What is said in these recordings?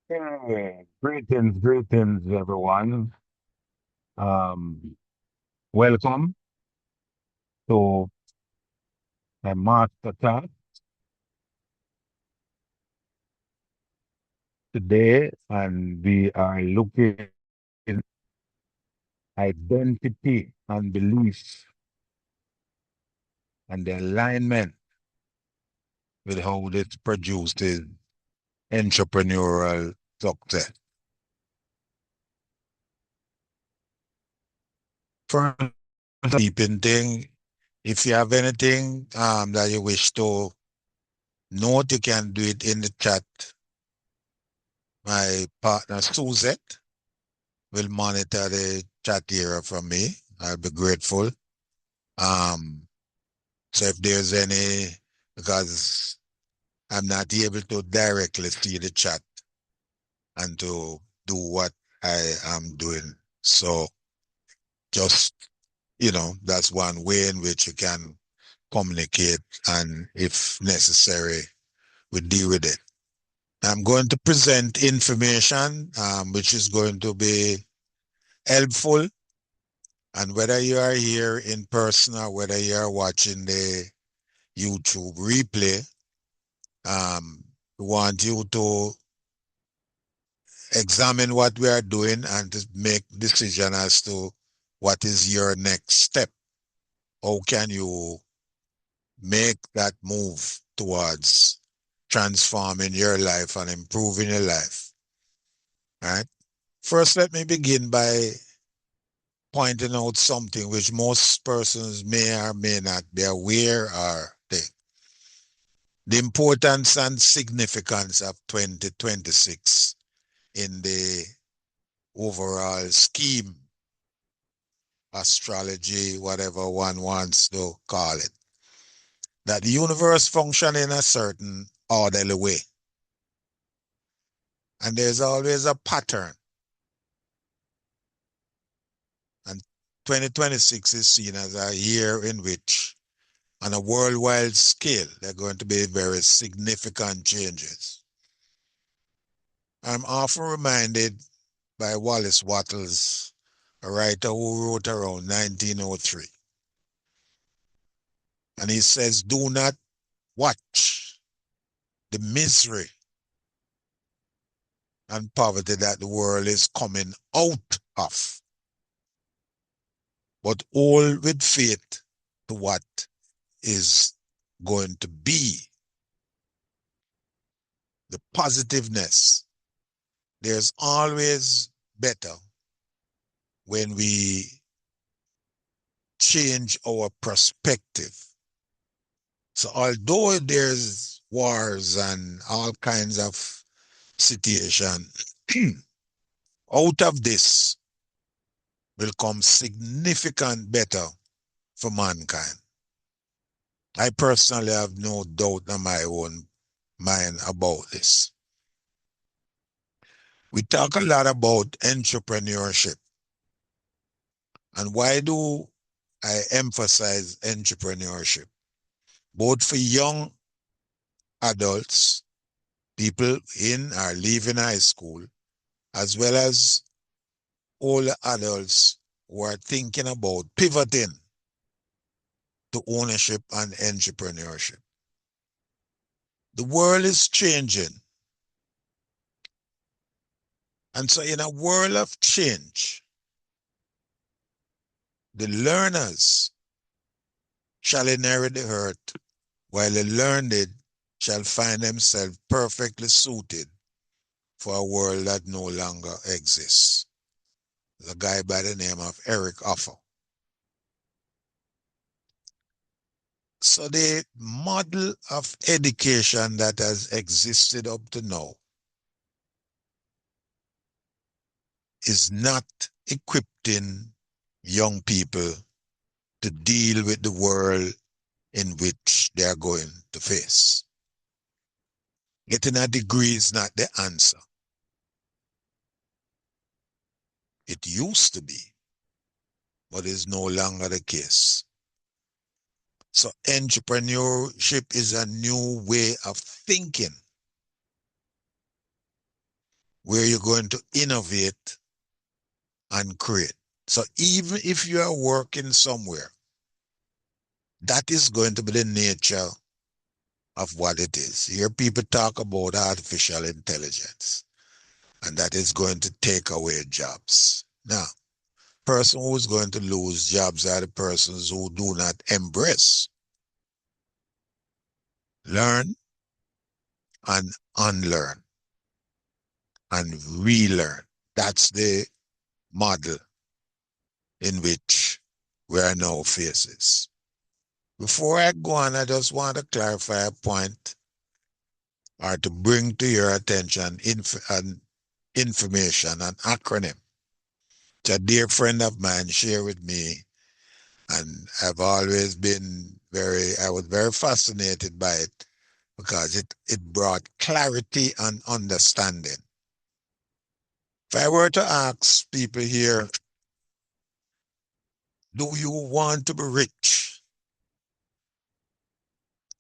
Hey, greetings, everyone. Um, Welcome to a masterclass today, and we are looking identity and beliefs and the alignment with how this produces entrepreneurial success. First, keeping thing, if you have anything that you wish to note, you can do it in the chat. My partner Suzette will monitor the chat area from me. I'll be grateful. Um, so if there's any, because I'm not able to directly see the chat and to do what I am doing. So just, that's one way in which you can communicate, and if necessary, we deal with it. I'm going to present information which is going to be helpful. And whether you are here in person or whether you are watching the YouTube replay, we want you to examine what we are doing and to make decision as to what is your next step. How can you make that move towards transforming your life and improving your life? All right. First, let me begin by pointing out something which most persons may or may not be aware or think. The importance and significance of 2026 in the overall scheme, astrology, whatever one wants to call it. That the universe functions in a certain orderly way. And there's always a pattern. And 2026 is seen as a year in which, on a worldwide scale, there are going to be very significant changes. I'm often reminded by Wallace Wattles, a writer who wrote around 1903. And he says, do not watch the misery and poverty that the world is coming out of, but all with faith to what is going to be. The positiveness. There's always better when we change our perspective. So although there's wars and all kinds of situation, out of this will come significant better for mankind. I personally have no doubt in my own mind about this. We talk a lot about entrepreneurship. And why do I emphasize entrepreneurship? Both for young adults, people in or leaving high school, as well as older adults who are thinking about pivoting to ownership and entrepreneurship. The world is changing. And so in a world of change, the learners shall inherit the earth, while the learned shall find themselves perfectly suited for a world that no longer exists. A guy by the name of Eric Offer. So the model of education that has existed up to now is not equipping young people to deal with the world in which they are going to face. Getting a degree is not the answer. It used to be, but is no longer the case. So entrepreneurship is a new way of thinking. where you're going to innovate and create. So even if you are working somewhere, that is going to be the nature of what it is. Here people talk about artificial intelligence, and that is going to take away jobs. Now, person who's going to lose jobs are the persons who do not embrace, learn, and unlearn, and relearn. That's the model in which we are now faces. Before I go on, I just want to clarify a point or to bring to your attention an information, an acronym. A dear friend of mine shared with me, and I've always been I was very fascinated by it because it brought clarity and understanding. If I were to ask people here, do you want to be rich?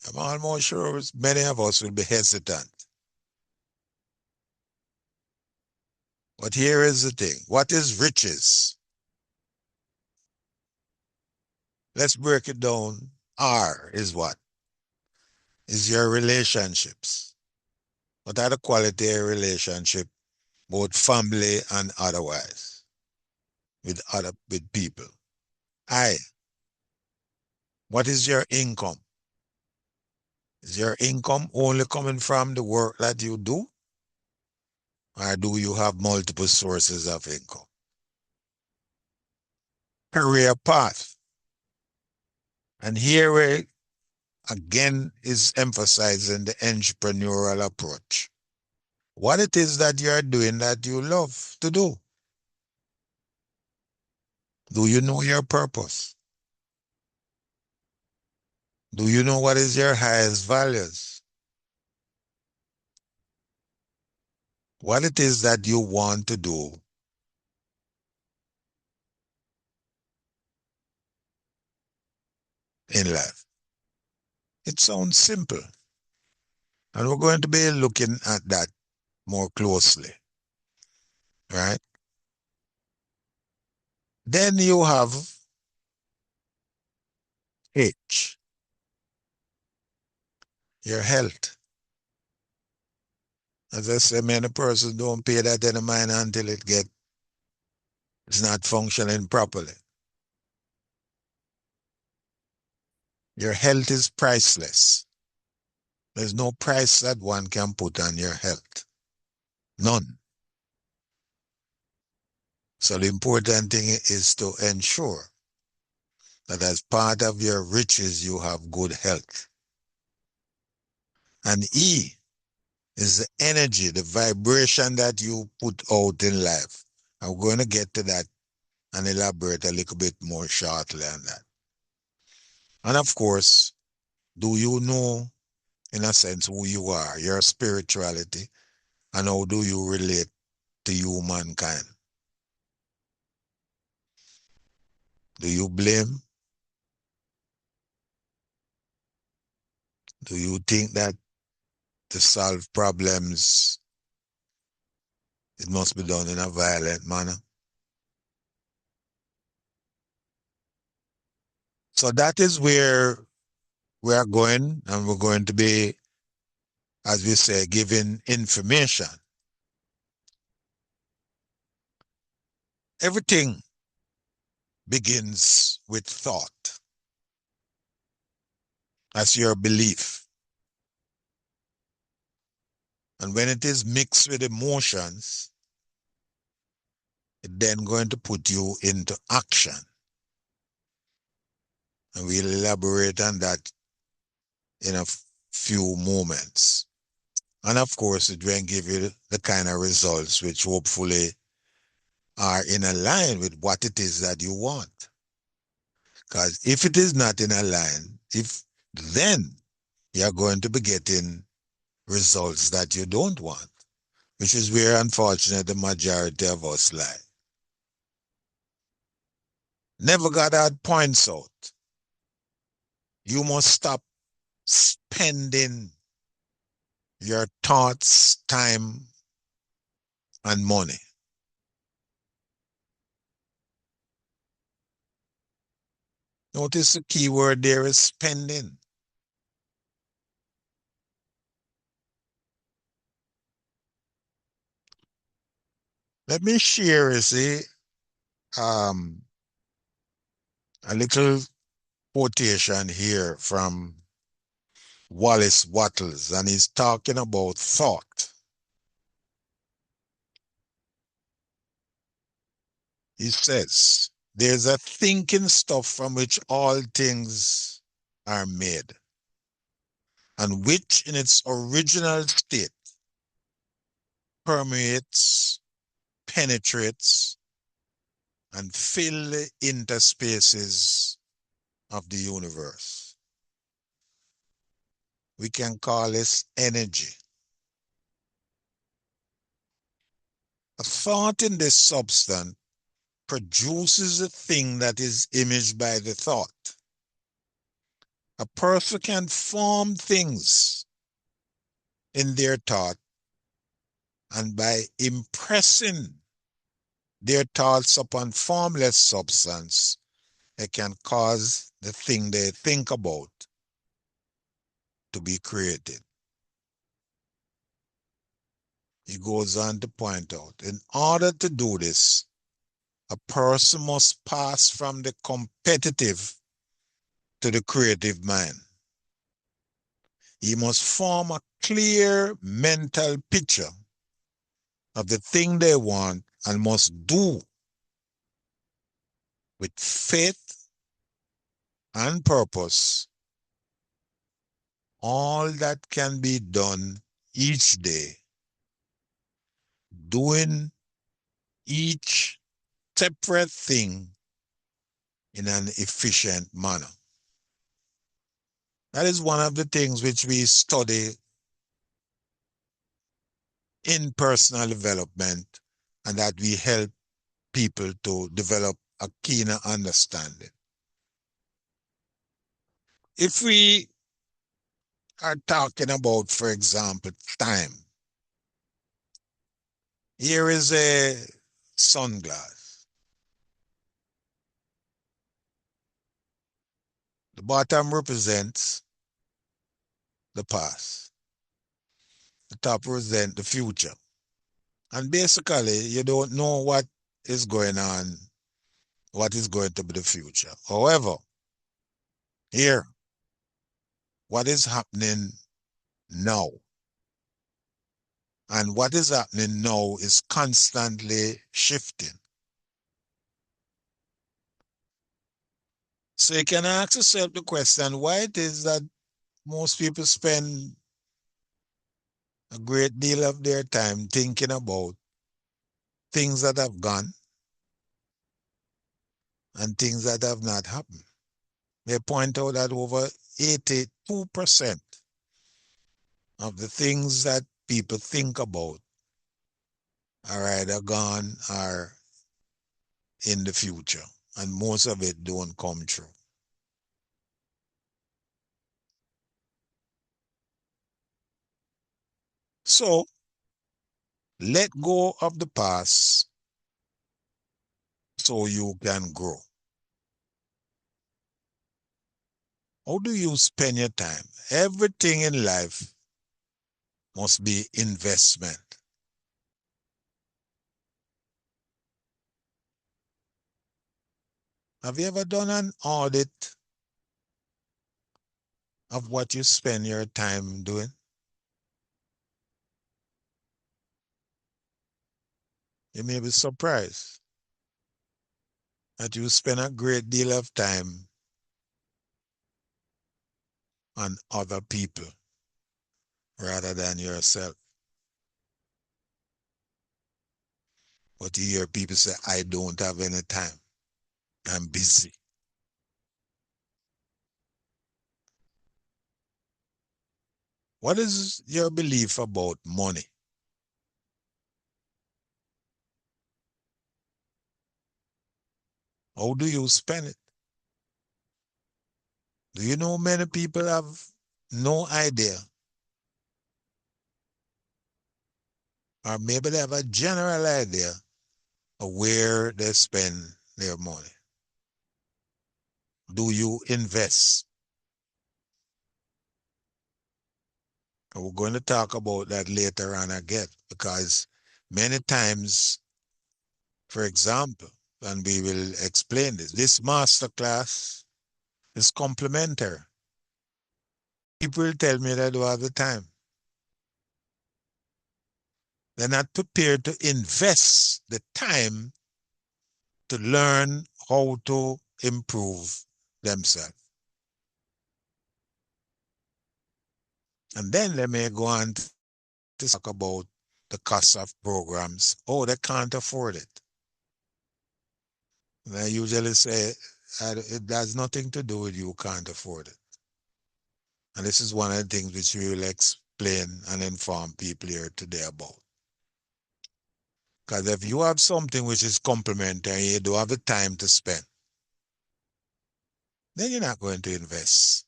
I'm almost sure many of us will be hesitant. But here is the thing. What is riches? Let's break it down. R is what? Is your relationships. What are the quality of relationship, both family and otherwise, with people? I, what is your income? Is your income only coming from the work that you do? Or do you have multiple sources of income? Career path. And here we again is emphasizing the entrepreneurial approach. What it is that you are doing that you love to do. Do you know your purpose? Do you know what is your highest values? What it is that you want to do in life? It sounds simple. And we're going to be looking at that more closely, right? Then you have H, your health. As I say, many persons don't pay that any mind until it's not functioning properly. Your health is priceless. There's no price that one can put on your health. None. So the important thing is to ensure that as part of your riches, you have good health. And E is the energy, the vibration that you put out in life. I'm going to get to that and elaborate a little bit more shortly on that. And of course, do you know, in a sense, who you are, your spirituality, and how do you relate to humankind? Do you blame? Do you think that to solve problems, it must be done in a violent manner? So that is where we are going, and we're going to be, as we say, giving information. Everything begins with thought. That's your belief. And when it is mixed with emotions, it then going to put you into action. And we'll elaborate on that in a few moments. And of course, it will give you the kind of results which hopefully are in line with what it is that you want. Because if it is not in line, then you're going to be getting results that you don't want, which is where, unfortunately, the majority of us lie. Never got that points out. You must stop spending your thoughts, time, and money. Notice the key word there is spending. Let me share, you see, um, a little quotation here from Wallace Wattles, and he's talking about thought. He says, there's a thinking stuff from which all things are made, and which in its original state permeates, penetrates, and fill the interspaces of the universe. We can call this energy. A thought in this substance produces a thing that is imaged by the thought. A person can form things in their thought, and by impressing their thoughts upon formless substance, they can cause the thing they think about to be created. He goes on to point out, in order to do this, a person must pass from the competitive to the creative mind. He must form a clear mental picture of the thing they want and must do with faith and purpose all that can be done each day, doing each separate thing in an efficient manner. That is one of the things which we study in personal development, and that we help people to develop a keener understanding. If we are talking about, for example, time, here is a sunglass. The bottom represents the past. The top represents the future. And basically, you don't know what is going on, what is going to be the future. However, here, what is happening now? And what is happening now is constantly shifting. So you can ask yourself the question, why it is that most people spend a great deal of their time thinking about things that have gone and things that have not happened. They point out that over 82% of the things that people think about are either gone or in the future, and most of it don't come true. So let go of the past so you can grow. How do you spend your time? Everything in life must be investment. Have you ever done an audit of what you spend your time doing? You may be surprised that you spend a great deal of time on other people rather than yourself. But you hear people say, I don't have any time. I'm busy. What is your belief about money? How do you spend it? Do you know many people have no idea or maybe they have a general idea of where they spend their money. Do you invest? And we're going to talk about that later on again, because many times, for example, and we will explain this masterclass is complementary. People tell me they don't have the time. They're not prepared to invest the time to learn how to improve themselves. And then they may go on to talk about the cost of programs. Oh, they can't afford it. And I usually say, it has nothing to do with you can't afford it. And this is one of the things which we will explain and inform people here today about. Because if you have something which is complementary and you don't have the time to spend, then you're not going to invest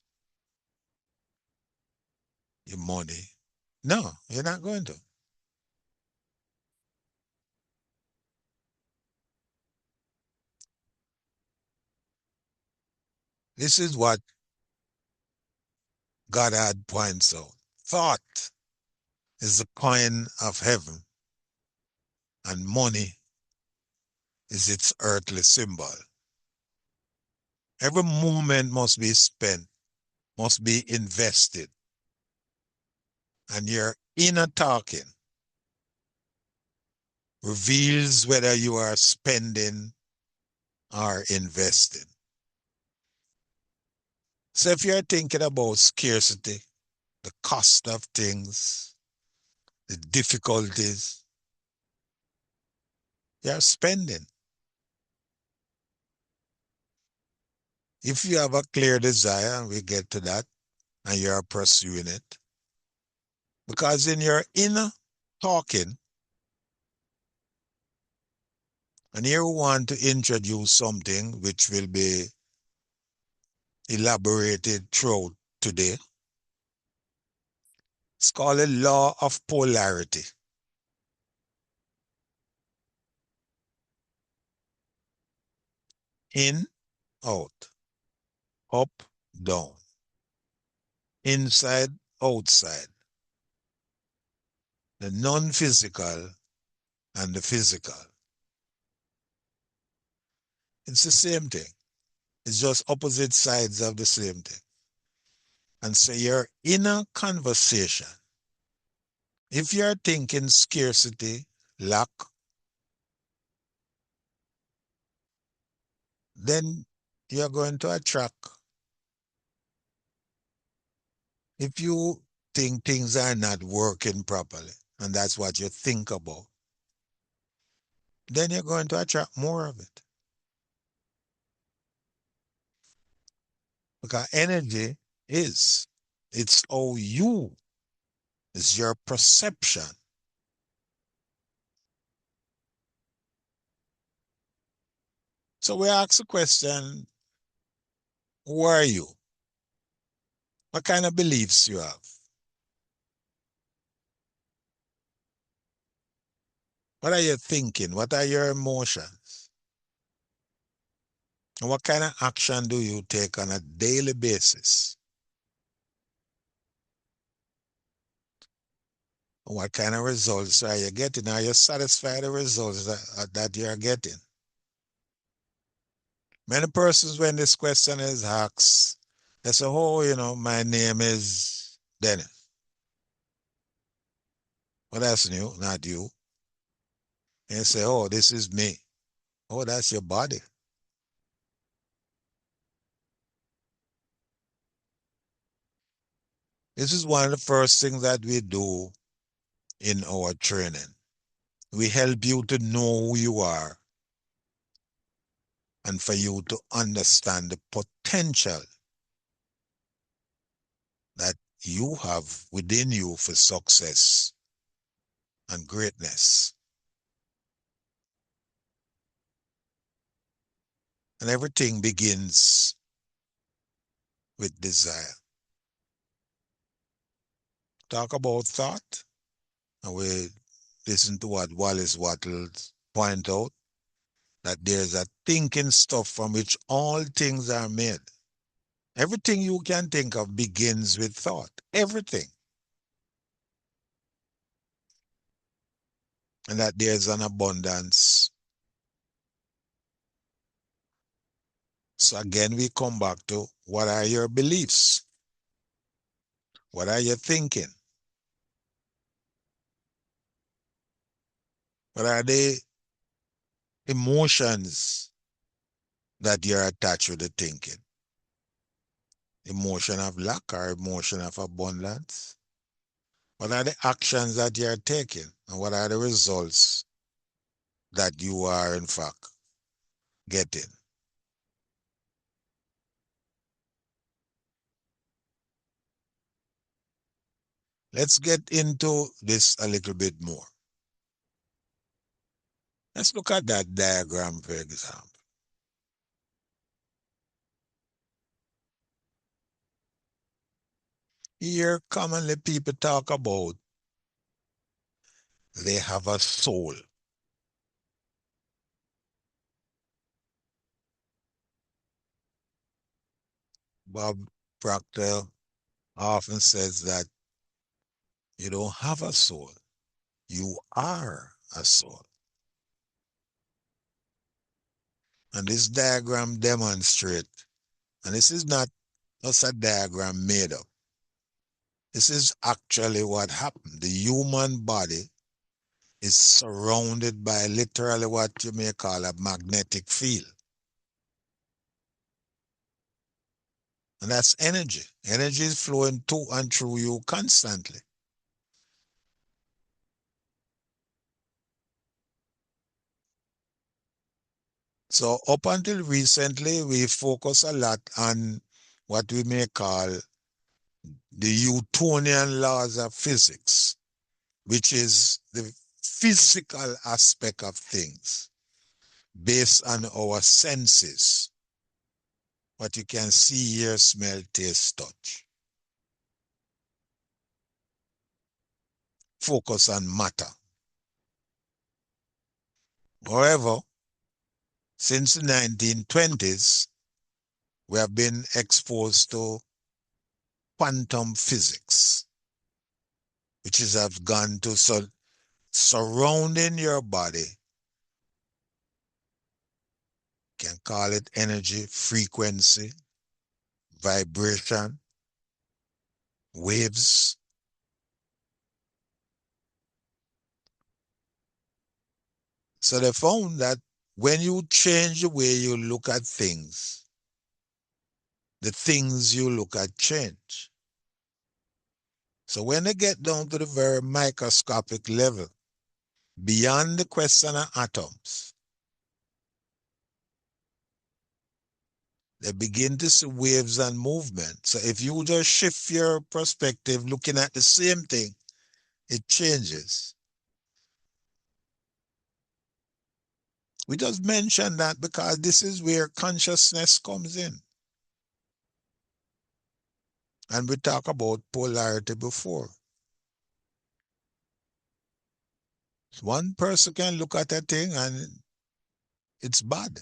your money. No, you're not going to. This is what God had points out. Thought is the coin of heaven, and money is its earthly symbol. Every moment must be spent, must be invested, and your inner talking reveals whether you are spending or investing. So if you're thinking about scarcity, the cost of things, the difficulties, you're spending. If you have a clear desire, and we get to that, and you're pursuing it, because in your inner talking, and here we want to introduce something which will be elaborated throughout today. It's called a law of polarity. In, out, up, down, inside, outside, the non-physical and the physical. It's the same thing. It's just opposite sides of the same thing. And so your inner conversation, if you're thinking scarcity, lack, then you're going to attract. If you think things are not working properly, and that's what you think about, then you're going to attract more of it. Because energy is, it's how you, it's your perception. So we ask the question, who are you? What kind of beliefs you have? What are you thinking? What are your emotions? And what kind of action do you take on a daily basis? And what kind of results are you getting? Are you satisfied with the results that you're getting? Many persons, when this question is asked, they say, oh, my name is Dennis. Well, that's new, not you. And you say, oh, this is me. Oh, that's your body. This is one of the first things that we do in our training. We help you to know who you are and for you to understand the potential that you have within you for success and greatness. And everything begins with desire. Talk about thought, and we listen to what Wallace Wattles point out, that there's a thinking stuff from which all things are made. Everything you can think of begins with thought. Everything. And that there's an abundance. So again, we come back to, what are your beliefs? What are you thinking? What are the emotions that you're attached with the thinking? Emotion of lack or emotion of abundance? What are the actions that you're taking? And what are the results that you are, in fact, getting? Let's get into this a little bit more. Let's look at that diagram, for example. Here, commonly people talk about they have a soul. Bob Proctor often says that you don't have a soul. You are a soul. And this diagram demonstrates, and this is not just a diagram made up. This is actually what happened. The human body is surrounded by literally what you may call a magnetic field. And that's energy. Energy is flowing to and through you constantly. So up until recently, we focus a lot on what we may call the Newtonian laws of physics, which is the physical aspect of things based on our senses, what you can see, hear, smell, taste, touch. Focus on matter. However, since the 1920s, we have been exposed to quantum physics, which is have gone to surrounding your body. You can call it energy, frequency, vibration, waves. So they found that when you change the way you look at things, the things you look at change. So when they get down to the very microscopic level, beyond the question of atoms, they begin to see waves and movement. So if you just shift your perspective looking at the same thing, it changes. We just mentioned that because this is where consciousness comes in. And we talked about polarity before. One person can look at a thing and it's bad.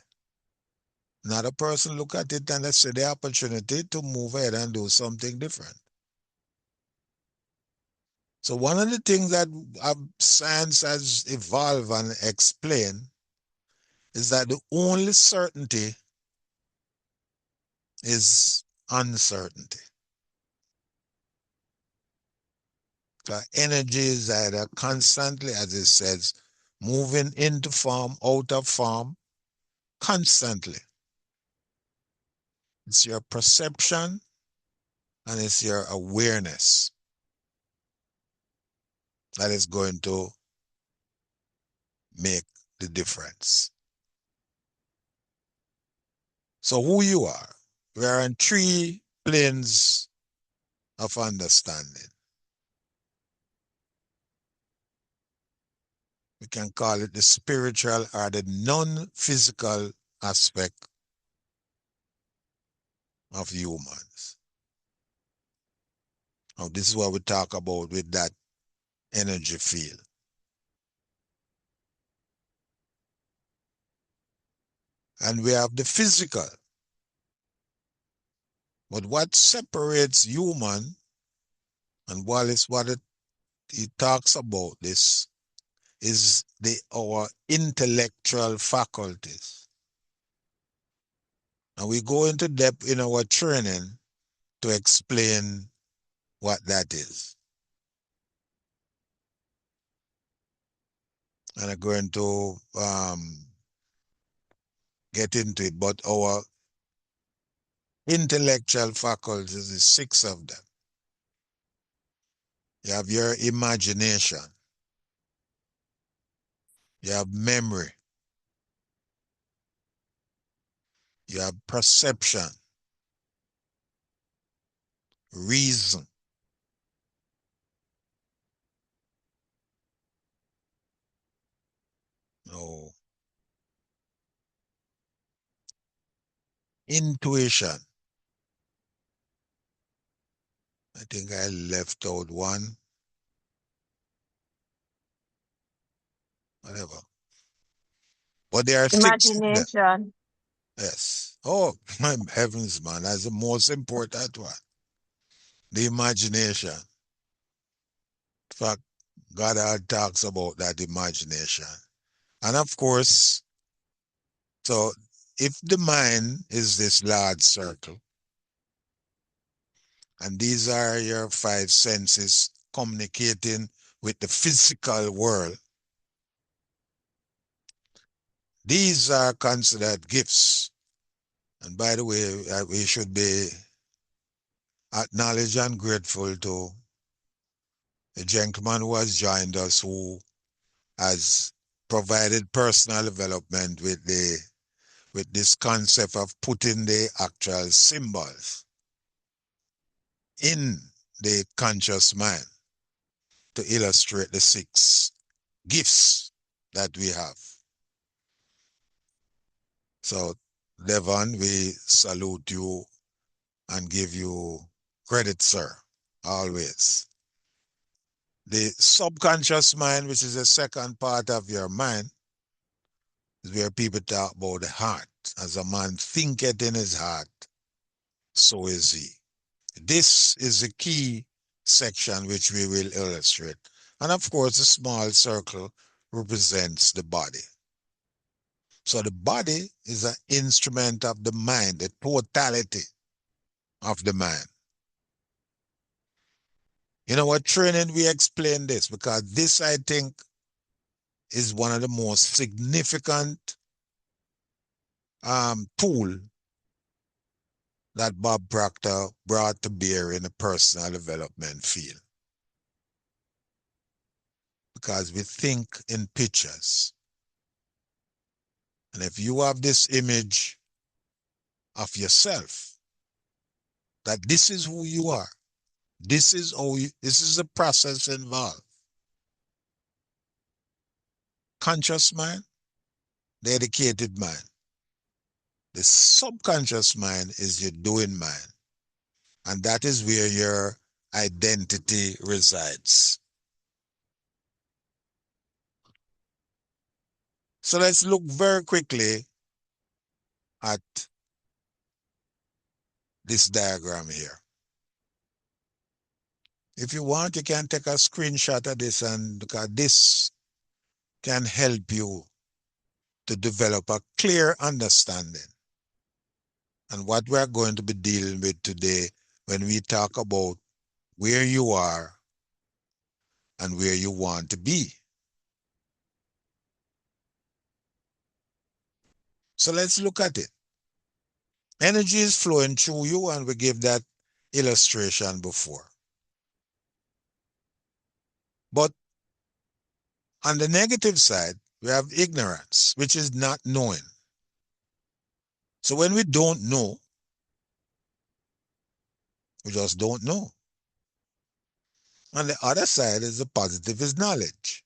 Another person look at it and they see the opportunity to move ahead and do something different. So one of the things that science has evolved and explained is that the only certainty is uncertainty. So energy is either constantly, as it says, moving into form, out of form, constantly. It's your perception and it's your awareness that is going to make the difference. So who you are, we are on three planes of understanding. We can call it the spiritual or the non-physical aspect of humans. Now, this is what we talk about with that energy field. and we have the physical. But what separates human, and Wallace, he talks about this, is our intellectual faculties. And we go into depth in our training to explain what that is. And I'm going to get into it, but our intellectual faculties is 6 of them. You have your imagination, you have memory, you have perception, reason, no, intuition. I think I left out one, whatever. But there are 6 of them. Imagination. Yes. Oh, my heavens, man. That's the most important one. The imagination. In fact, God talks about that imagination. And of course, so if the mind is this large circle, and these are your 5 senses communicating with the physical world, these are considered gifts. And by the way, we should be acknowledged and grateful to the gentleman who has joined us, who has provided personal development with this concept of putting the actual symbols in the conscious mind to illustrate the 6 gifts that we have. So, Devon, we salute you and give you credit, sir, always. The subconscious mind, which is the second part of your mind, is where people talk about the heart. As a man thinketh in his heart, so is he. This is the key section which we will illustrate. And of course, the small circle represents the body. So the body is an instrument of the mind, the totality of the mind. You know what, training, we explain this because this, I think, is one of the most significant tool that Bob Proctor brought to bear in the personal development field. Because we think in pictures. And if you have this image of yourself, that this is who you are, this is the process involved. Conscious mind, the educated mind. The subconscious mind is your doing mind. And that is where your identity resides. So let's look very quickly at this diagram here. If you want, you can take a screenshot of this, and because this can help you to develop a clear understanding. And what we're going to be dealing with today when we talk about where you are and where you want to be. So let's look at it. Energy is flowing through you, and we gave that illustration before. But on the negative side, we have ignorance, which is not knowing. So when we don't know, we just don't know. On the other side is the positive, is knowledge.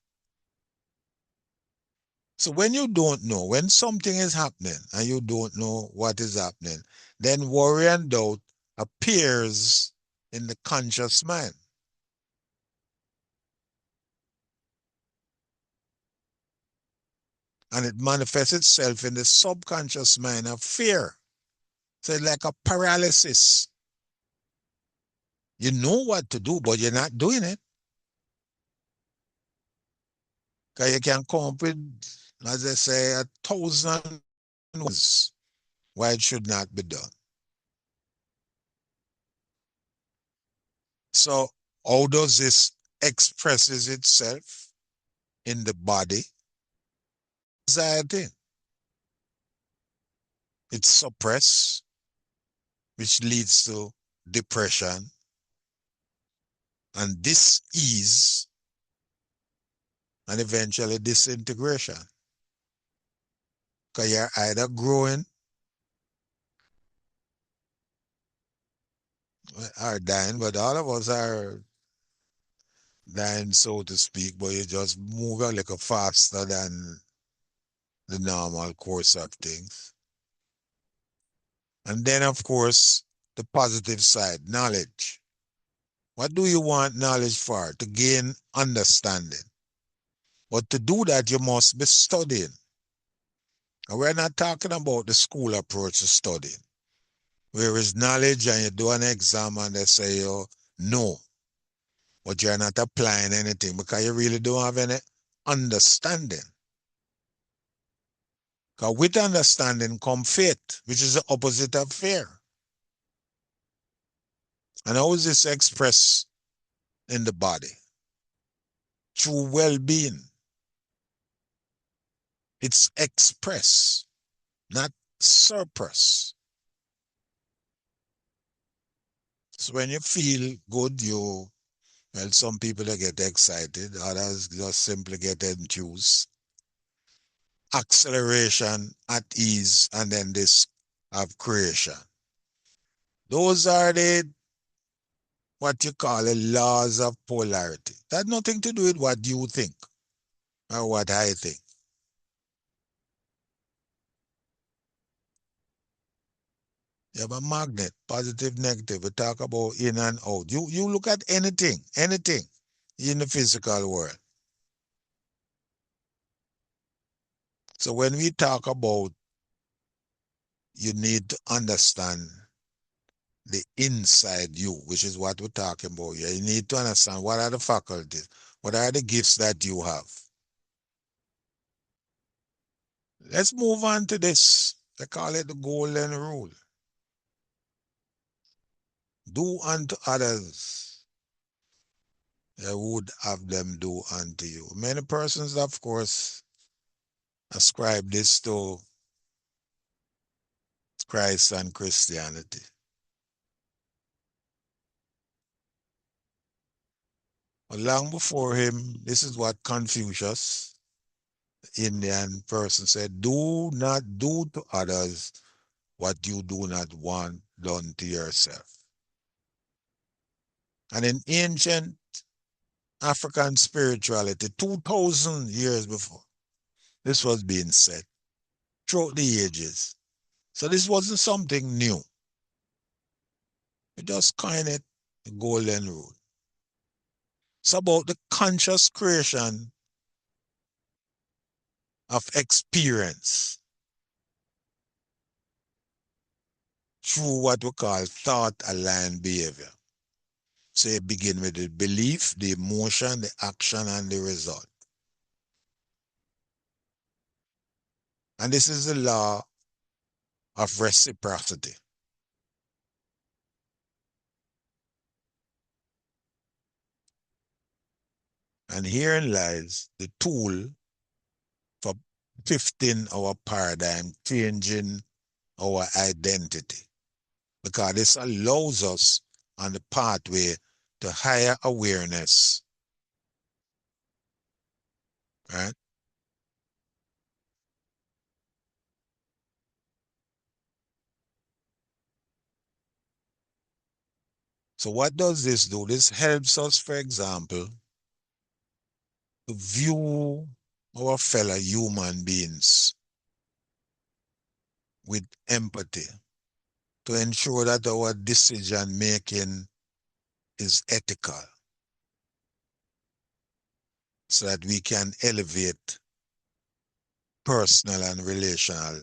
So when you don't know, when something is happening and you don't know what is happening, then worry and doubt appears in the conscious mind. And it manifests itself in the subconscious mind of fear. So it's like a paralysis. You know what to do, but you're not doing it. Because you can come up with, as they say, 1,000 ways why it should not be done. So how does this expresses itself in the body? Anxiety. It's suppressed, which leads to depression and dis-ease and eventually disintegration. Because you're either growing or dying, but all of us are dying, so to speak, but you just move a little faster than the normal course of things. And then, of course, the positive side, knowledge. What do you want knowledge for? To gain understanding. But to do that, you must be studying. And we're not talking about the school approach to studying, where is knowledge and you do an exam and they say you know, but you're not applying anything because you really don't have any understanding. Because with understanding comes faith, which is the opposite of fear. And how is this expressed in the body? Through well-being. It's express, not surplus. So when you feel good, well, some people they get excited, others just simply get enthused. Acceleration, at ease, and then this of creation. Those are the what you call the laws of polarity. That has nothing to do with what you think or what I think. You have a magnet, positive, negative. We talk about in and out. You look at anything in the physical world. So when we talk about you need to understand the inside you, which is what we're talking about here. You need to understand what are the faculties, what are the gifts that you have. Let's move on to this. They call it the golden rule. Do unto others they would have them do unto you. Many persons, of course, ascribe this to Christ and Christianity. But long before him, this is what Confucius, the Indian person, said, do not do to others what you do not want done to yourself. And in ancient African spirituality, 2,000 years before, this was being said throughout the ages. So this wasn't something new. We just coined it the golden rule. It's about the conscious creation of experience through what we call thought-aligned behavior. So you begin with the belief, the emotion, the action, and the result. And this is the law of reciprocity. And herein lies the tool for shifting our paradigm, changing our identity. Because this allows us on the pathway to higher awareness. Right? So what does this do? This helps us, for example, to view our fellow human beings with empathy, to ensure that our decision making is ethical, so that we can elevate personal and relational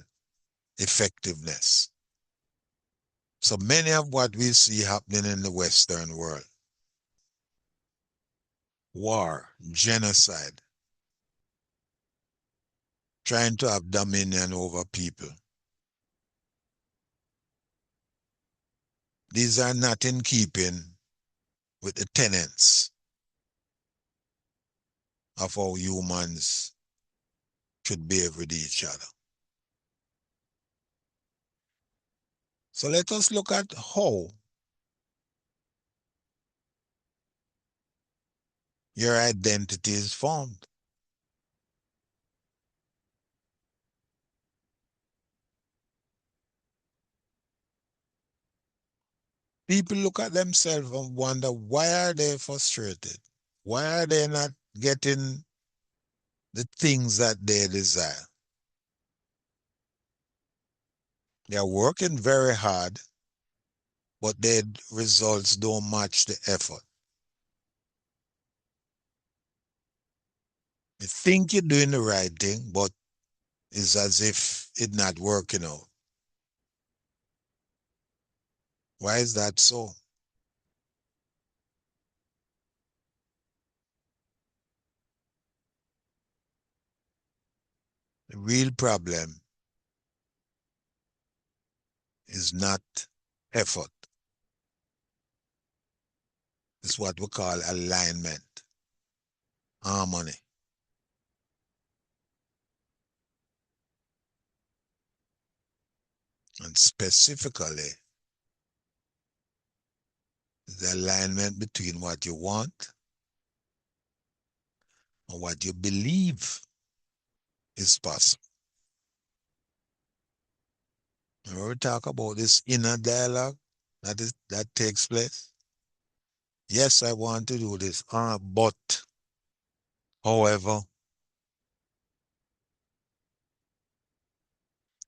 effectiveness. So many of what we see happening in the Western world, war, genocide, trying to have dominion over people, these are not in keeping with the tenets of how humans should behave with each other. So let us look at how your identity is formed. People look at themselves and wonder, why are they frustrated? Why are they not getting the things that they desire? They're working very hard, but their results don't match the effort. You think you're doing the right thing, but it's as if it's not working out. Why is that so? The real problem is not effort. It's what we call alignment, harmony. And specifically, the alignment between what you want and what you believe is possible. When we talk about this inner dialogue that takes place, yes, I want to do this, but, however,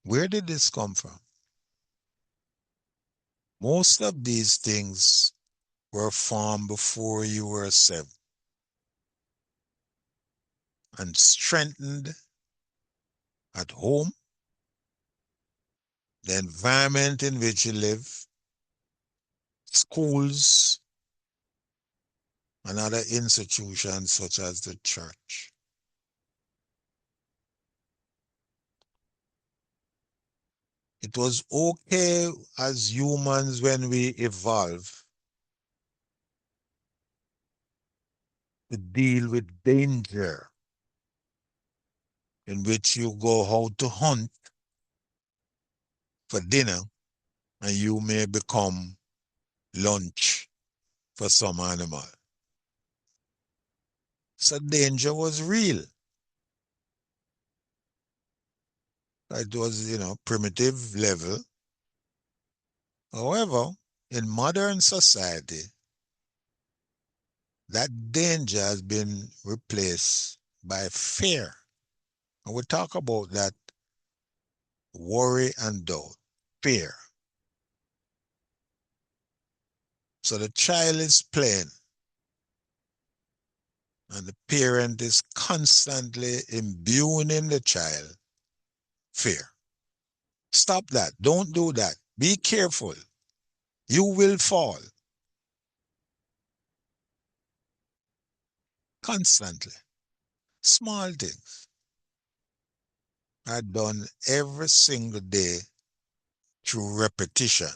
where did this come from? Most of these things were formed before you were 7 and strengthened at home, the environment in which you live, schools, and other institutions such as the church. It was okay as humans when we evolve to deal with danger in which you go out to hunt for dinner and you may become lunch for some animal. So danger was real. It was, primitive level. However, in modern society, that danger has been replaced by fear. And we talk about that worry and doubt, fear. So the child is playing and the parent is constantly imbuing in the child fear. Stop that. Don't do that. Be careful. You will fall. Constantly. Small things are done every single day through repetition.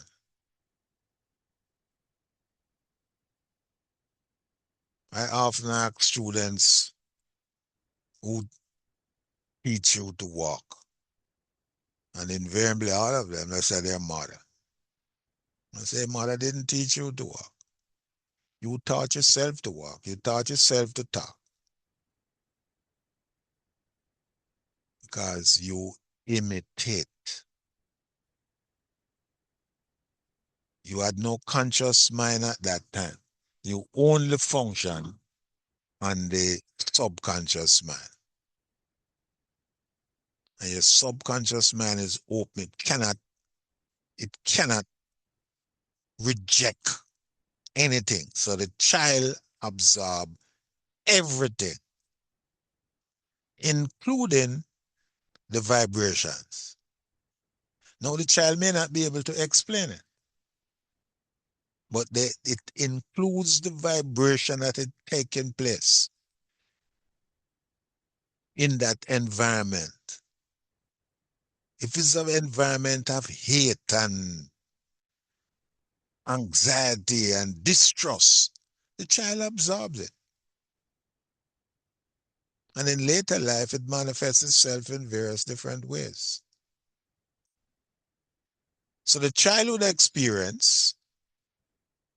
I often ask students who teach you to walk, and invariably all of them, they say their mother. I say, mother didn't teach you to walk. You taught yourself to walk. You taught yourself to talk because you imitate. You had no conscious mind at that time. You only function on the subconscious mind. And your subconscious mind is open. It cannot reject anything. So the child absorbs everything, including the vibrations. Now the child may not be able to explain it, but it includes the vibration that is taking place in that environment. If it's an environment of hate and anxiety and distrust, the child absorbs it. And in later life, it manifests itself in various different ways. So the childhood experience,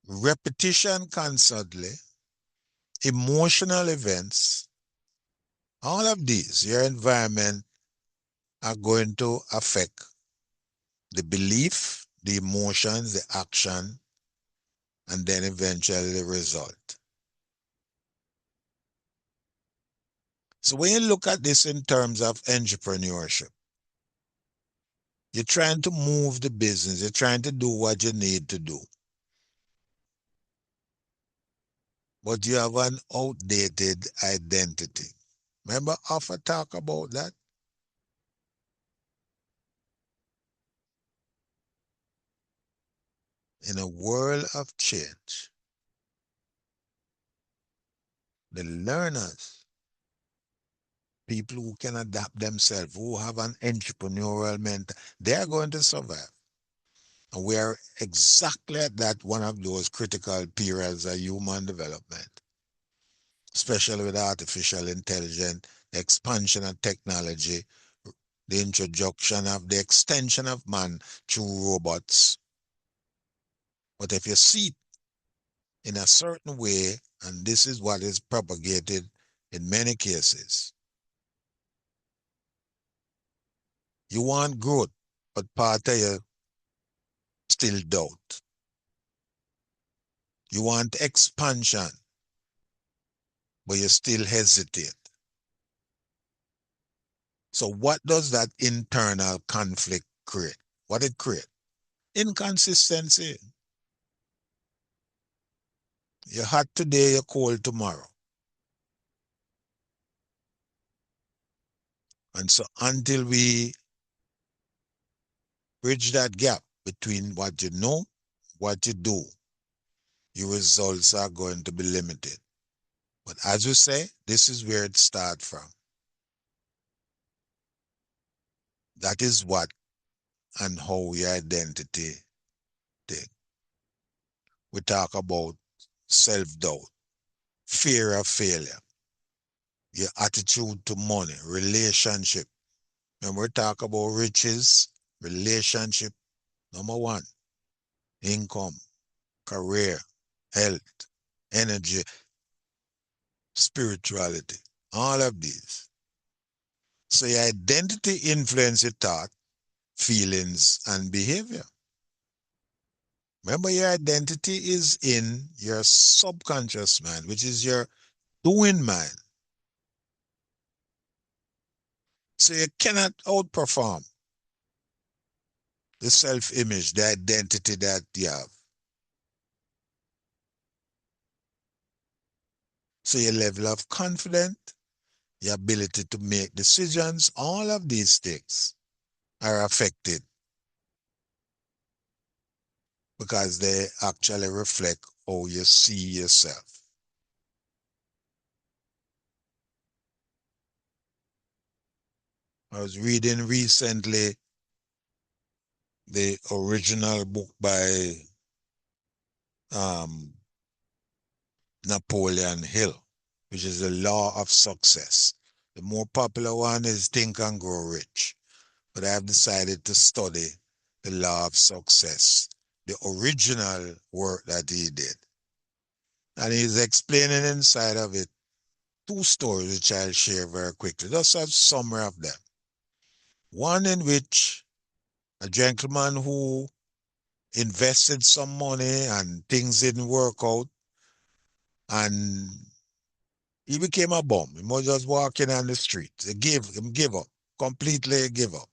repetition constantly, emotional events, all of these, your environment, are going to affect the belief, the emotions, the action, and then eventually the result. So when you look at this in terms of entrepreneurship, you're trying to move the business, you're trying to do what you need to do, but you have an outdated identity. Remember, often talk about that? In a world of change, the learners, people who can adapt themselves, who have an entrepreneurial mentality, they are going to survive. And we are exactly at that one of those critical periods of human development, especially with artificial intelligence, the expansion of technology, the introduction of the extension of man through robots. But if you see it in a certain way, and this is what is propagated in many cases, you want growth, but part of you still doubt. You want expansion, but you still hesitate. So what does that internal conflict create? What it creates? Inconsistency. You're hot today, you're cold tomorrow. And so until we bridge that gap between what you know, what you do, your results are going to be limited. But as you say, this is where it starts from. That is what and how your identity thing. We talk about self-doubt, fear of failure, your attitude to money, relationship. When we talk about riches, relationship, number one, income, career, health, energy, spirituality, all of these. So your identity influences your thought, feelings, and behavior. Remember, your identity is in your subconscious mind, which is your doing mind. So you cannot outperform the self-image, the identity that you have. So your level of confidence, your ability to make decisions, all of these things are affected because they actually reflect how you see yourself. I was reading recently the original book by um, Napoleon Hill, which is The Law of Success. The more popular one is Think and Grow Rich. But I have decided to study The Law of Success, the original work that he did. And he's explaining inside of it two stories which I'll share very quickly. Just a summary of them. One in which a gentleman who invested some money and things didn't work out, and he became a bum. He was just walking on the street. He give up, completely give up.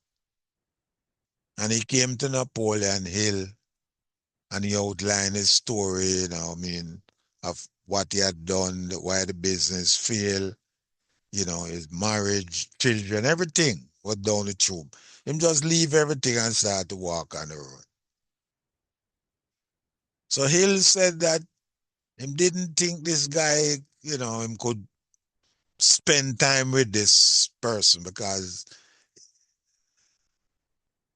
And he came to Napoleon Hill and he outlined his story, of what he had done, why the business failed, his marriage, children, everything. was down the tube. Him just leave everything and start to walk on the road. So Hill said that him didn't think this guy, him could spend time with this person because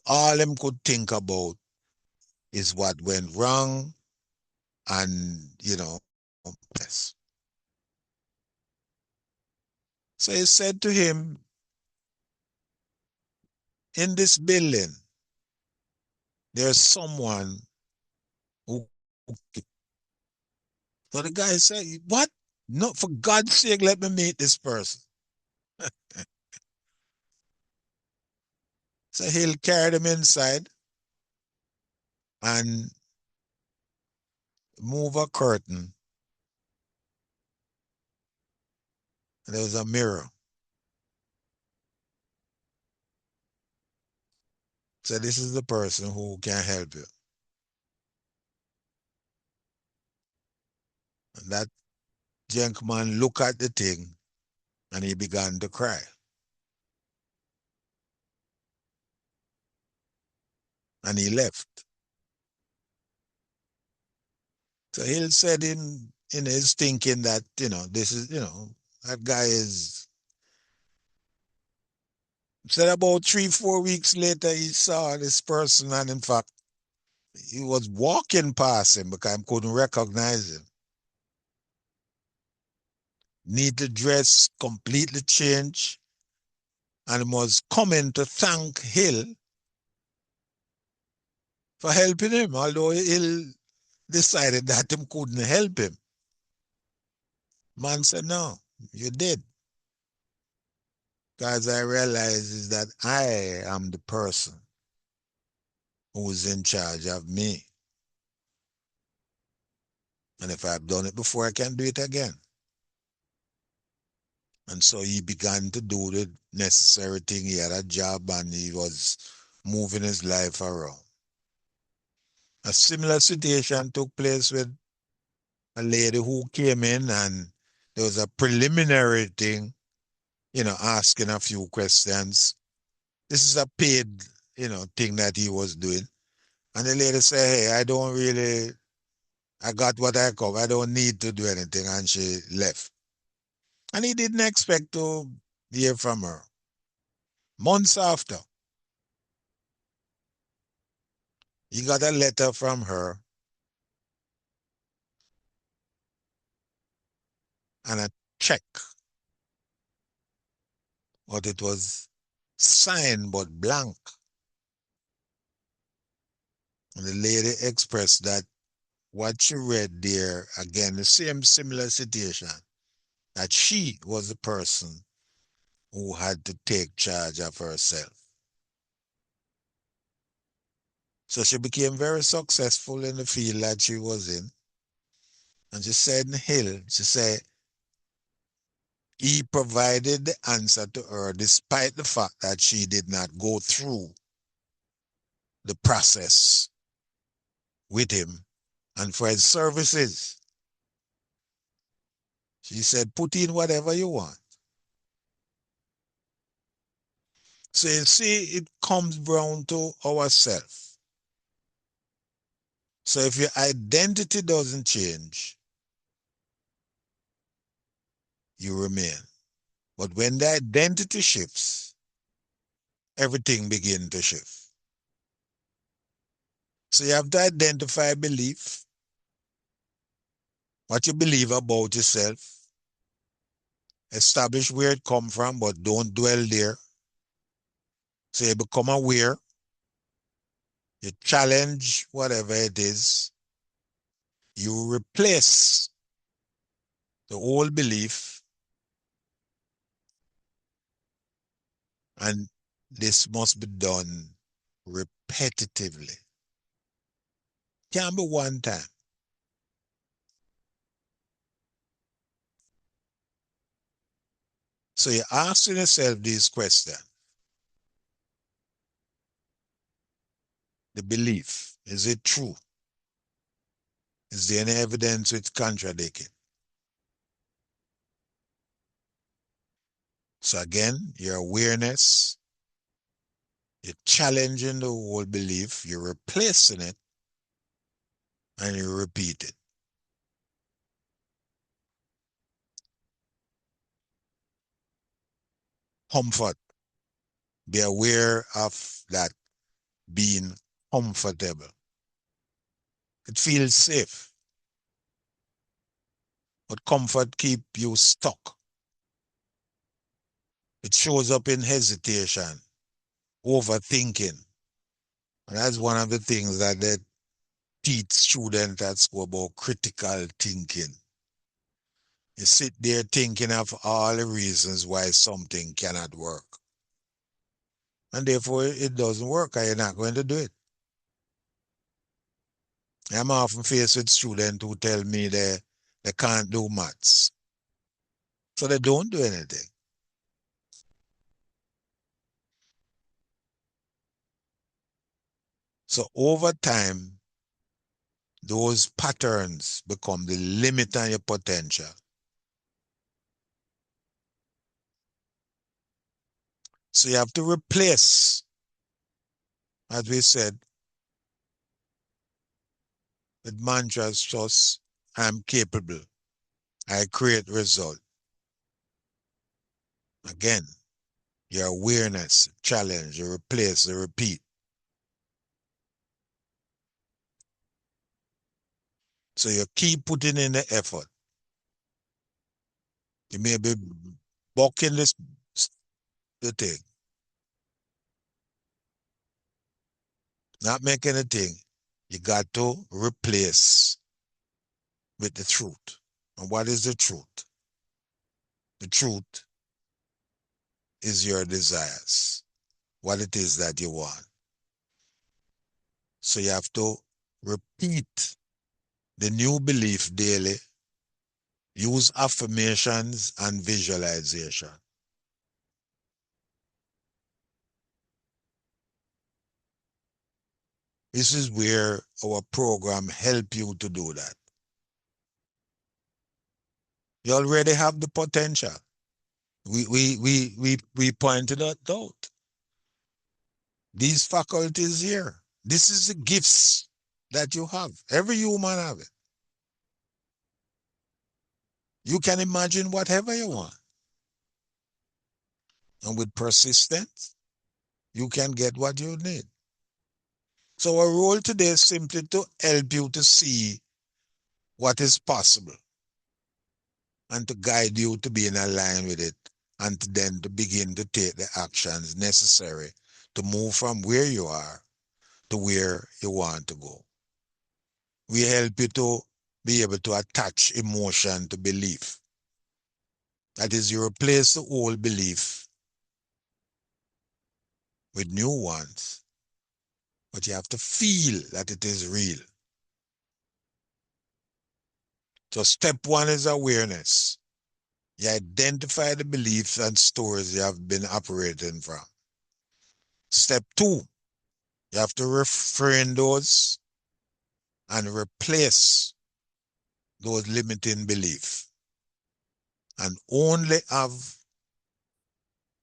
all him could think about is what went wrong and, yes. So he said to him, in this building, there's someone who. So the guy said, what? No, for God's sake, let me meet this person. So he'll carry them inside and move a curtain. And there's a mirror. So this is the person who can help you. And that gentleman looked at the thing and he began to cry. And he left. So he said in his thinking that, this is, that guy is. Said about 3, 4 weeks later, he saw this person, and in fact, he was walking past him because I couldn't recognize him. Neatly dressed, completely changed, and was coming to thank Hill for helping him, although Hill decided that him couldn't help him. Man said, no, you did. Because I realized is that I am the person who is in charge of me. And if I've done it before, I can do it again. And so he began to do the necessary thing. He had a job and he was moving his life around. A similar situation took place with a lady who came in and there was a preliminary thing, asking a few questions. This is a paid, thing that he was doing. And the lady said, hey, I got what I come. I don't need to do anything. And she left. And he didn't expect to hear from her. Months after, he got a letter from her and a check, but it was signed but blank. And the lady expressed that what she read there, again, the same similar situation, that she was the person who had to take charge of herself. So she became very successful in the field that she was in. And she said in Hill, she said, he provided the answer to her despite the fact that she did not go through the process with him. And for his services, she said, put in whatever you want. So you see, it comes down to ourselves. So if your identity doesn't change, you remain. But when the identity shifts, everything begins to shift. So you have to identify belief, what you believe about yourself, establish where it come from, but don't dwell there. So you become aware, you challenge whatever it is, you replace the old belief, and this must be done repetitively. Can't be one time. So you're asking yourself these questions. The belief, is it true? Is there any evidence which contradicts it? So again, your awareness, You're challenging the whole belief, you're replacing it, and you repeat it. Comfort. Be aware of that being comfortable. It feels safe, but comfort keep you stuck. It shows up in hesitation, overthinking. And that's one of the things that they teach students at school about critical thinking. You sit there thinking of all the reasons why something cannot work. And therefore it doesn't work and you're not going to do it. I'm often faced with students who tell me they can't do maths. So they don't do anything. So over time, those patterns become the limit on your potential. So you have to replace, as we said, with mantras just, I'm capable. I create result. Again, your awareness, challenge, you replace, you repeat. So you keep putting in the effort. You may be bucking this the thing, not making a thing. You got to replace with the truth. And what is the truth? The truth is your desires, what it is that you want. So you have to repeat the new belief daily, use affirmations and visualization. This is where our program help you to do that. You already have the potential. We pointed that out. These faculties here. This is the gifts that you have. Every human have it. You can imagine whatever you want. And with persistence, you can get what you need. So our role today is simply to help you to see what is possible and to guide you to be in line with it and to then to begin to take the actions necessary to move from where you are to where you want to go. We help you to be able to attach emotion to belief. That is, you replace the old belief with new ones, but you have to feel that it is real. So step one is awareness. You identify the beliefs and stories you have been operating from. Step two, you have to reframe those and replace those limiting beliefs and only have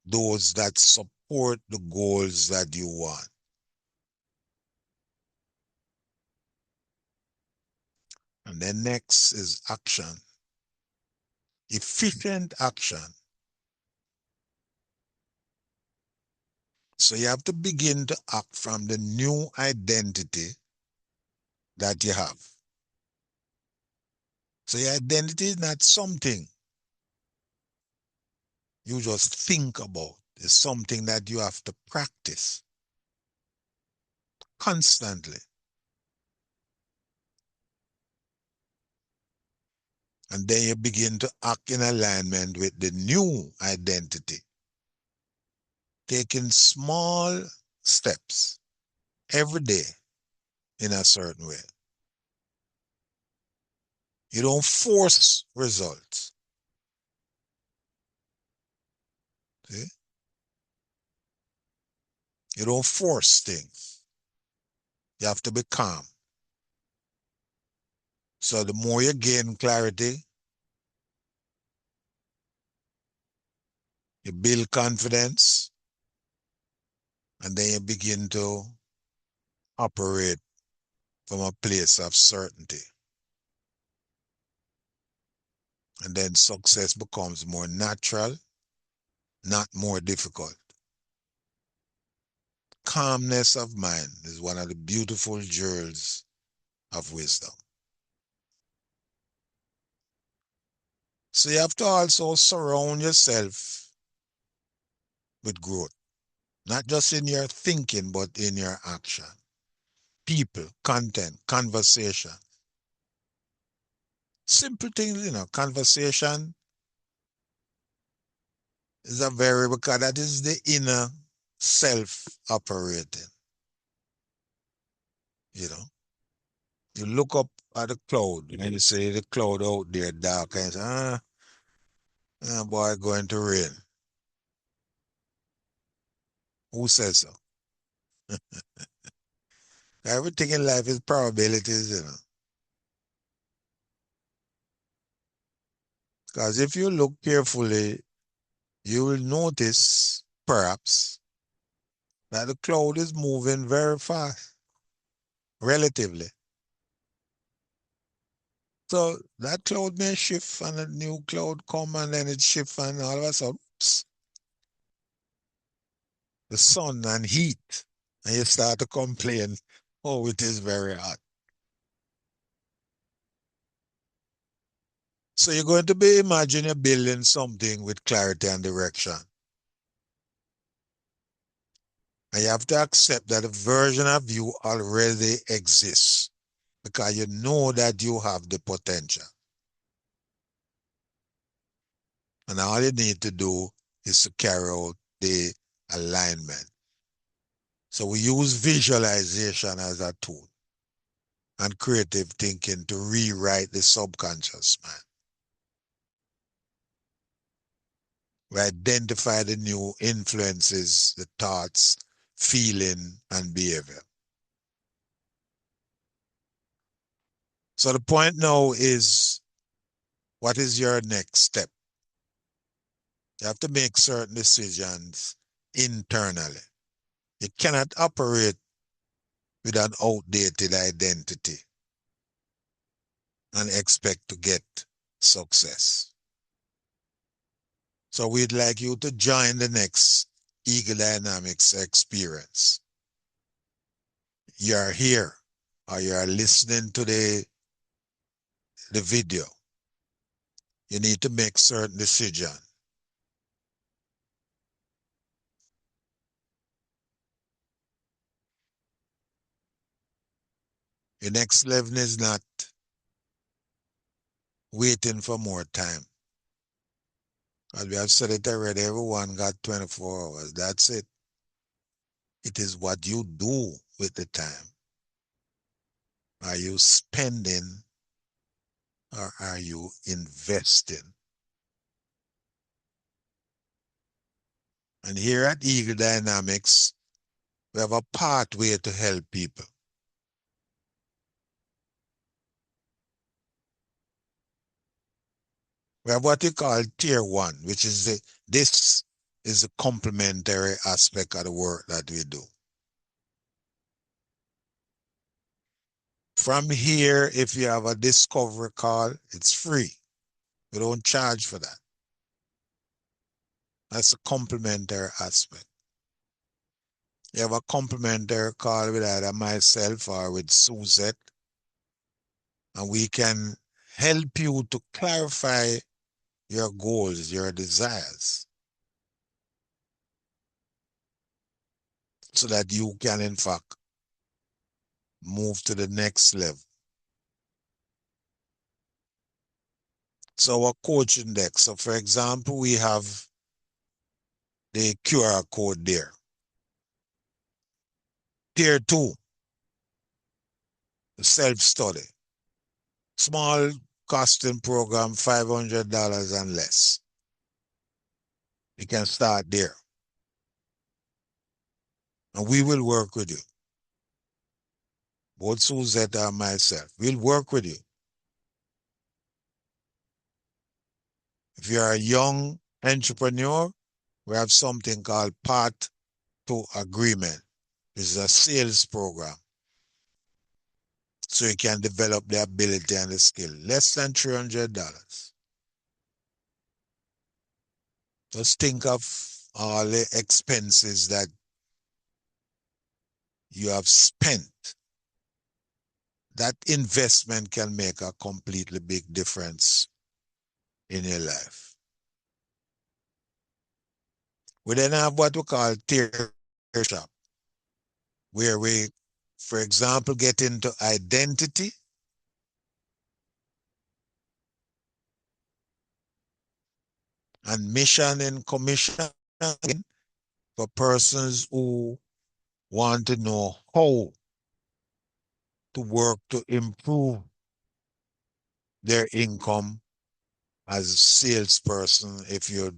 those that support the goals that you want. And then next is action. Efficient action. So you have to begin to act from the new identity that you have. So your identity is not something you just think about. It's something that you have to practice constantly. And then you begin to act in alignment with the new identity, taking small steps every day in a certain way. You don't force results. See? You don't force things. You have to be calm. So the more you gain clarity, you build confidence, And then you begin to operate from a place of certainty. And then success becomes more natural, not more difficult. Calmness of mind is one of the beautiful jewels of wisdom. So you have to also surround yourself with growth, not just in your thinking, but in your action. People, content, conversation. Simple things, conversation is a variable because that is the inner self operating. You know, you look up at the cloud and you say the cloud out there dark and you say, boy, going to rain. Who says so? Everything in life is probabilities. Because if you look carefully, you will notice, perhaps, that the cloud is moving very fast, relatively. So that cloud may shift and a new cloud come and then it shift and all of a sudden, oops, the sun and heat. And you start to complain, oh, it is very hot. So you're going to be imagining you're building something with clarity and direction. And you have to accept that a version of you already exists because you know that you have the potential. And all you need to do is to carry out the alignment. So we use visualization as a tool and creative thinking to rewrite the subconscious mind. We identify the new influences, the thoughts, feeling, and behavior. So the point now is, what is your next step? You have to make certain decisions internally. You cannot operate with an outdated identity and expect to get success. So we'd like you to join the next Eagle Dynamics experience. You're here or you're listening to the video. You need to make certain decisions. Your next level is not waiting for more time. As we have said it already, everyone got 24 hours. That's it. It is what you do with the time. Are you spending or are you investing? And here at Eagle Dynamics, we have a pathway to help people. We have what we call tier one, which is this is the complementary aspect of the work that we do. From here, if you have a discovery call, it's free. We don't charge for that. That's a complementary aspect. You have a complementary call with either myself or with Suzette, and we can help you to clarify your goals, your desires, so that you can, in fact, move to the next level. So our coaching deck. So for example, we have the QR code there. Tier two, the self-study. Small costing program, $500 and less. You can start there. And we will work with you. Both Suzette and myself. We'll work with you. If you're a young entrepreneur, we have something called Path to agreement. It's a sales program. So you can develop the ability and the skill. Less than $300. Just think of all the expenses that you have spent. That investment can make a completely big difference in your life. We then have what we call tier shop, where we, for example, get into identity and mission and commission for persons who want to know how to work to improve their income as a salesperson if you're,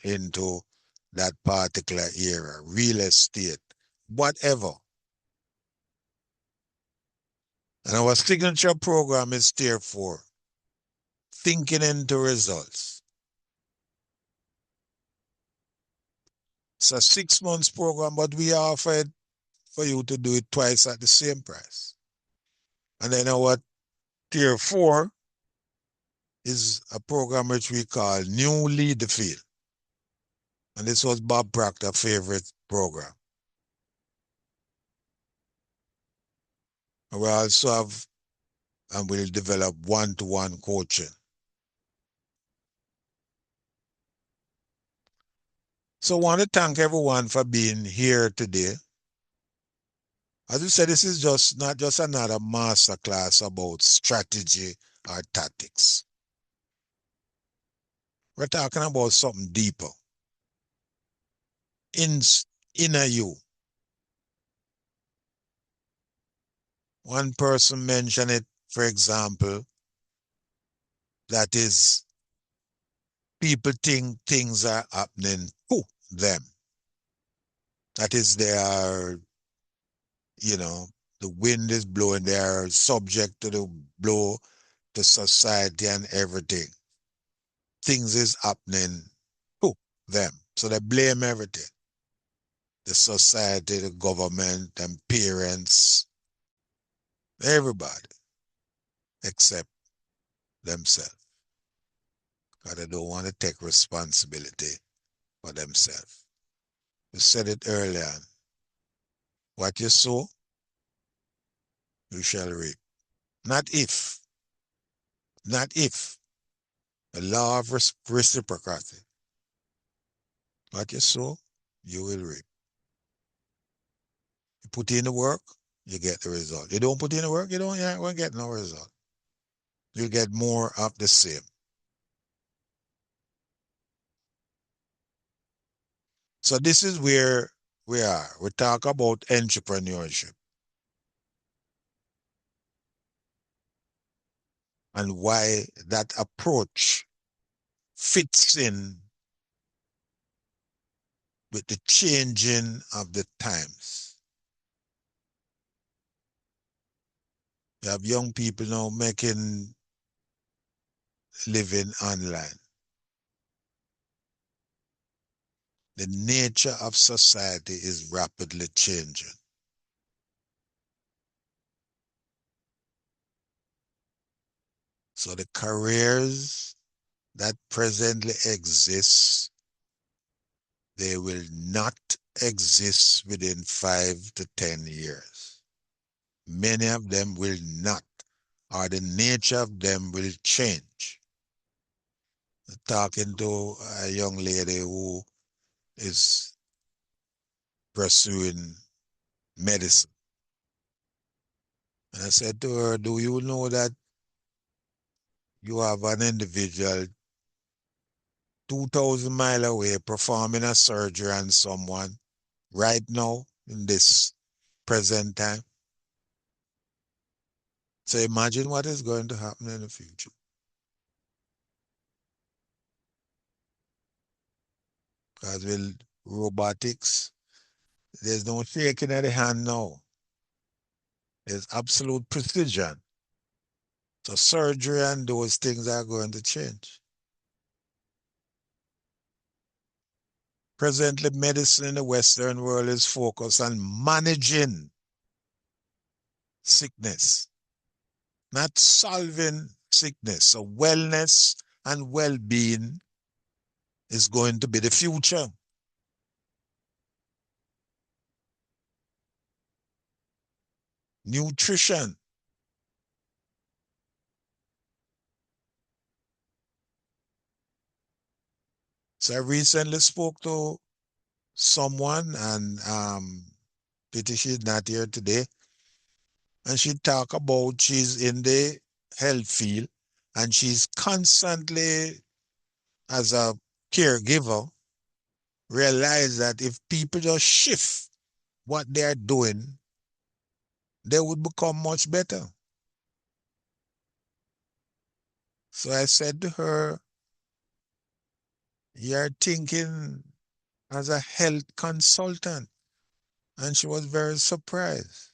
into that particular area, real estate, whatever. And our signature program is tier 4, thinking into results. It's a 6 months program, but we offer it for you to do it twice at the same price. And then our tier 4 is a program which we call New Lead the Field. And this was Bob Proctor's favorite program. And we also have, and we'll develop one-to-one coaching. So I want to thank everyone for being here today. As we said, this is just not just another masterclass about strategy or tactics. We're talking about something deeper. Inner you. One person mentioned it, for example, that is, people think things are happening to them. That is, they are, the wind is blowing, they are subject to the blow, to society and everything. Things is happening to them. So they blame everything. The society, the government, and parents, everybody, except themselves. Because they don't want to take responsibility for themselves. We said it earlier. What you sow, you shall reap. Not if. Not if. The law of reciprocity. What you sow, you will reap. You put in the work, you get the result. You don't put in the work, you won't get no result. You'll get more of the same. So this is where we are. We talk about entrepreneurship and why that approach fits in with the changing of the times. You have young people now making living online. The nature of society is rapidly changing. So the careers that presently exist, they will not exist within 5 to 10 years. Many of them will not, or the nature of them will change. Talking to a young lady who is pursuing medicine. And I said to her, do you know that you have an individual 2,000 miles away performing a surgery on someone right now in this present time? So imagine what is going to happen in the future. Because with robotics, there's no shaking of the hand now. There's absolute precision. So surgery and those things are going to change. Presently, medicine in the Western world is focused on managing sickness, not solving sickness. So wellness and well-being is going to be the future. Nutrition. So I recently spoke to someone, and pity she's not here today, and she talked about she's in the health field, and she's constantly, as a caregiver, realize that if people just shift what they're doing, they would become much better. So I said to her, you're thinking as a health consultant. And she was very surprised.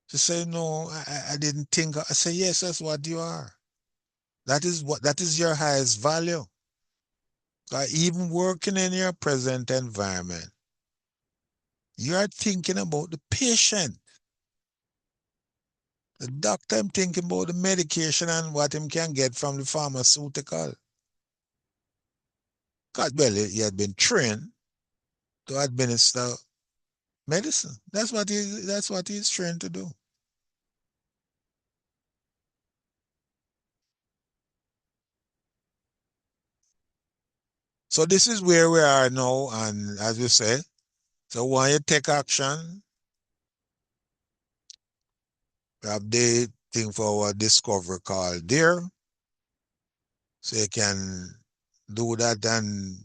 She said, no, I didn't think. I said, yes, that's what you are. That is your highest value. Even working in your present environment, you are thinking about the patient. The doctor, I'm thinking about the medication and what him can get from the pharmaceutical. Because, well, he had been trained to administer medicine. That's what he's trained to do. So this is where we are now, and as you say, so when you take action, we have the thing for our discovery called there. So you can do that and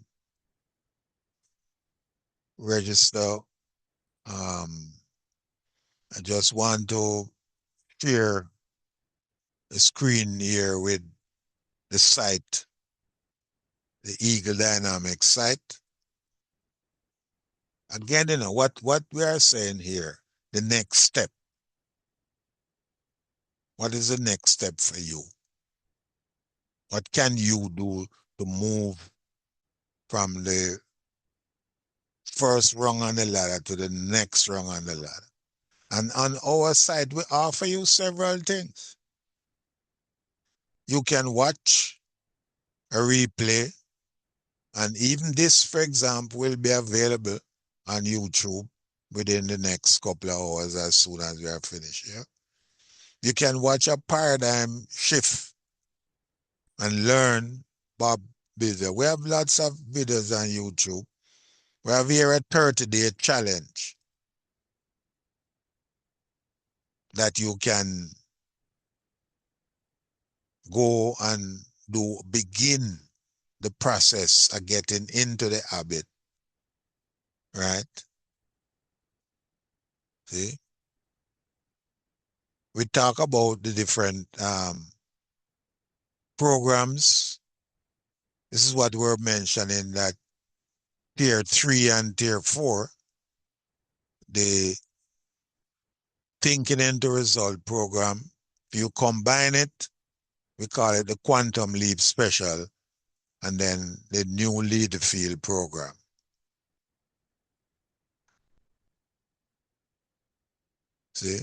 register. I just want to share the screen here with the site, the Eagle Dynamics site. Again, what we are saying here, the next step. What is the next step for you? What can you do to move from the first rung on the ladder to the next rung on the ladder? And on our side, we offer you several things. You can watch a replay, and even this, for example, will be available on YouTube within the next couple of hours as soon as we are finished. Yeah? You can watch a paradigm shift and learn Bob Bizzer. We have lots of videos on YouTube. We have here a 30-day challenge that you can go and begin the process of getting into the habit, right? See, we talk about the different programs. This is what we're mentioning, that tier 3 and tier 4, the thinking into result program. If you combine it, we call it the quantum leap special, and then the new lead the field program. See,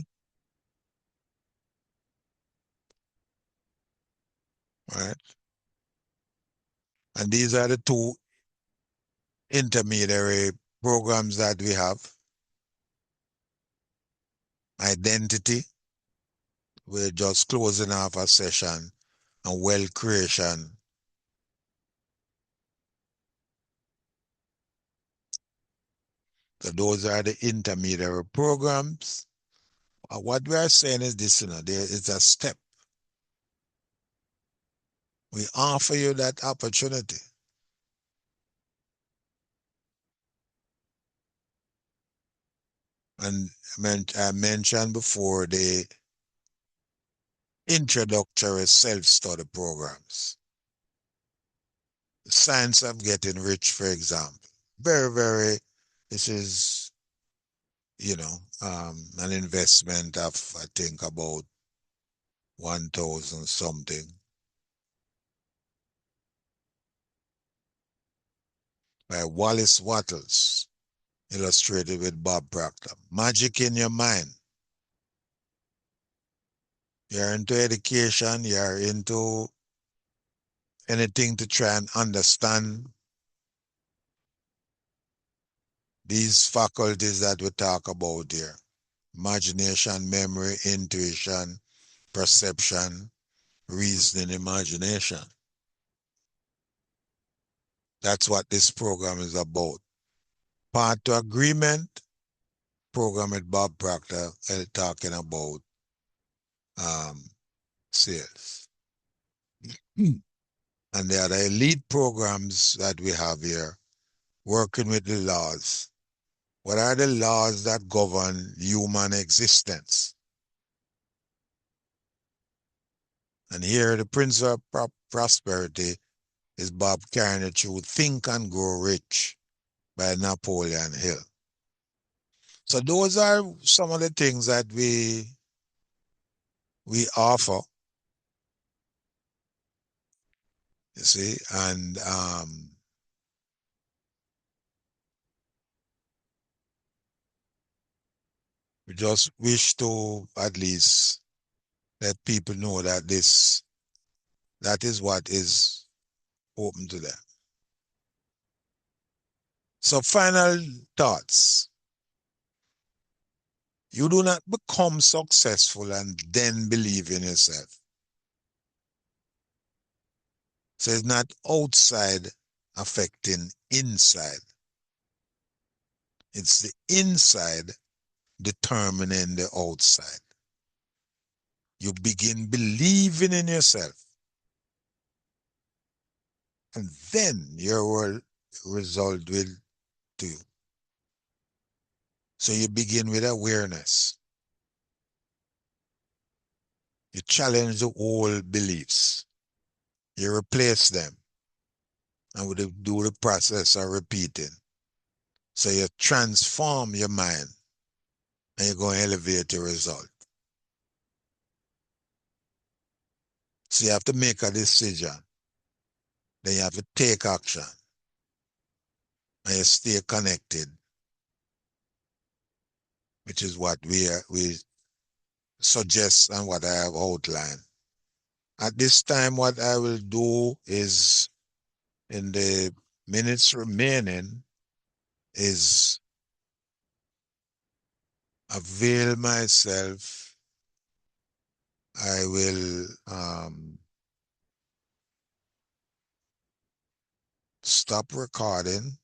right? And these are the two intermediary programs that we have. Identity, we're just closing off a session, and wealth creation. So those are the intermediary programs. What we are saying is this, there is a step. We offer you that opportunity. And I mentioned before the introductory self-study programs. The Science of Getting Rich, for example. Very, very, this is, an investment of, I think, about 1,000 something. by Wallace Wattles, illustrated with Bob Proctor. Magic in your mind. You're into education, you're into anything to try and understand these faculties that we talk about here. Imagination, memory, intuition, perception, reasoning, imagination. That's what this program is about. Part to agreement, program with Bob Proctor talking about sales. And there are the elite programs that we have here, working with the laws. What are the laws that govern human existence? And here the principle of prosperity is Bob carrying it through Think and Grow Rich by Napoleon Hill. So those are some of the things that we offer, you see, and we just wish to at least let people know that that is what is open to them. So final thoughts. You do not become successful and then believe in yourself. So it's not outside affecting inside. It's the inside determining the outside. You begin believing in yourself, and then your result will do. So you begin with awareness. You challenge the old beliefs. You replace them, and do the process of repeating. So you transform your mind, and you're going to elevate your result. So you have to make a decision. Then you have to take action, and you stay connected, which is what we suggest and what I have outlined. At this time, what I will do is, in the minutes remaining, is avail myself. I will stop recording